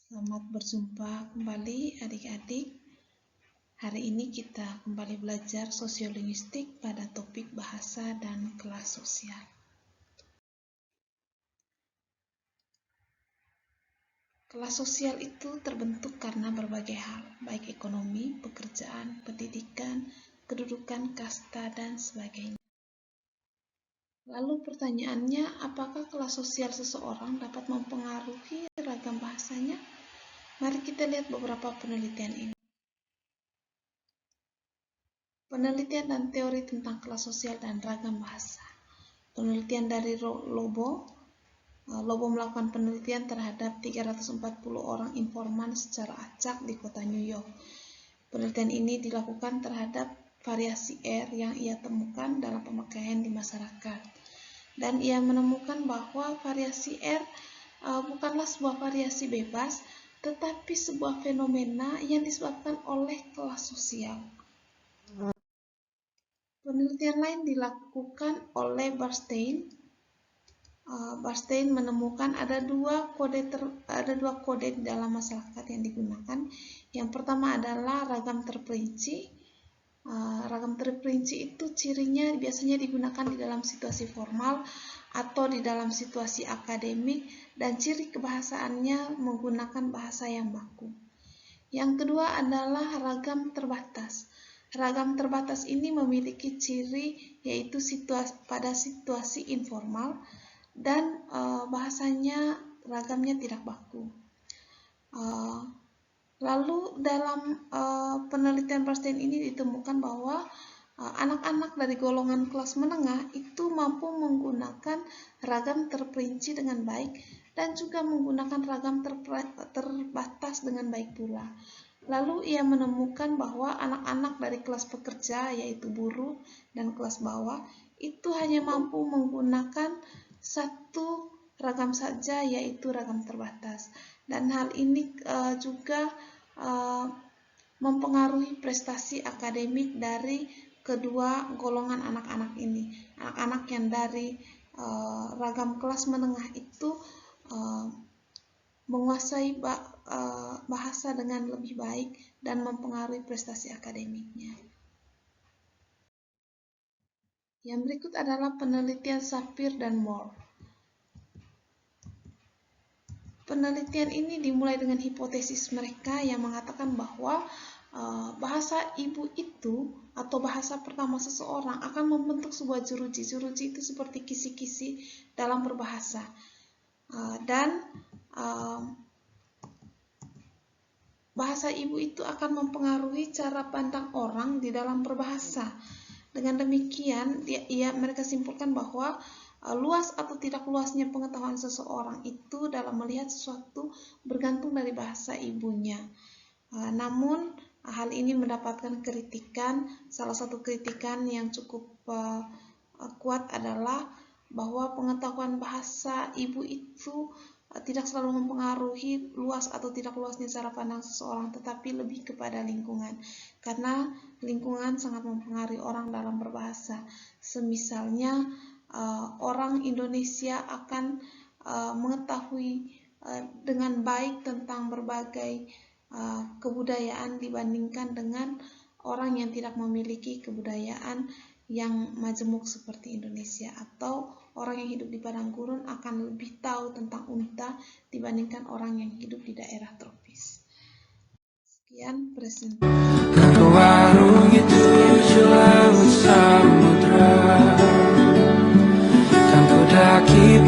Selamat berjumpa kembali adik-adik. Hari ini kita kembali belajar sosiolinguistik pada topik bahasa dan kelas sosial. Kelas sosial itu terbentuk karena berbagai hal, baik ekonomi, pekerjaan, pendidikan, kedudukan, kasta, dan sebagainya. Lalu pertanyaannya, apakah kelas sosial seseorang dapat mempengaruhi ragam bahasanya? Mari kita lihat beberapa penelitian ini. Penelitian dan teori tentang kelas sosial dan ragam bahasa. Penelitian dari Lobo melakukan penelitian terhadap 340 orang informan secara acak di kota New York. Penelitian ini dilakukan terhadap variasi R yang ia temukan dalam pemakaian di masyarakat. Dan ia menemukan bahwa variasi R bukanlah sebuah variasi bebas, tetapi sebuah fenomena yang disebabkan oleh kelas sosial. Penelitian lain dilakukan oleh Bernstein. Bernstein menemukan ada dua kode di dalam masyarakat yang digunakan. Yang pertama adalah ragam terperinci. Ragam terperinci itu cirinya biasanya digunakan di dalam situasi formal atau di dalam situasi akademik, dan ciri kebahasaannya menggunakan bahasa yang baku. Yang kedua adalah ragam terbatas. Ragam terbatas ini memiliki ciri yaitu pada situasi informal dan bahasanya ragamnya tidak baku. Lalu dalam penelitian Bernstein ini ditemukan bahwa anak-anak dari golongan kelas menengah itu mampu menggunakan ragam terperinci dengan baik dan juga menggunakan ragam terbatas dengan baik pula. Lalu ia menemukan bahwa anak-anak dari kelas pekerja yaitu buruh dan kelas bawah itu hanya mampu menggunakan satu ragam saja yaitu ragam terbatas. Dan hal ini juga mempengaruhi prestasi akademik dari kedua golongan anak-anak ini. Anak-anak yang dari ragam kelas menengah itu menguasai bahasa dengan lebih baik dan mempengaruhi prestasi akademiknya. Yang berikut adalah penelitian Sapir dan Moore. Penelitian ini dimulai dengan hipotesis mereka yang mengatakan bahwa bahasa ibu itu atau bahasa pertama seseorang akan membentuk sebuah jeruji. Jeruji itu seperti kisi-kisi dalam berbahasa. Bahasa ibu itu akan mempengaruhi cara pandang orang di dalam berbahasa. Dengan demikian, mereka simpulkan bahwa luas atau tidak luasnya pengetahuan seseorang itu dalam melihat sesuatu bergantung dari bahasa ibunya. Namun, hal ini mendapatkan kritikan. Salah satu kritikan yang cukup kuat adalah bahwa pengetahuan bahasa ibu itu tidak selalu mempengaruhi luas atau tidak luasnya cara pandang seseorang, tetapi lebih kepada lingkungan. Karena lingkungan sangat mempengaruhi orang dalam berbahasa. Semisalnya, orang Indonesia akan mengetahui dengan baik tentang berbagai kebudayaan dibandingkan dengan orang yang tidak memiliki kebudayaan yang majemuk seperti Indonesia, atau orang yang hidup di padang gurun akan lebih tahu tentang unta dibandingkan orang yang hidup di daerah tropis. Sekian presentasi. Warung itu laut samudra, kan ku daki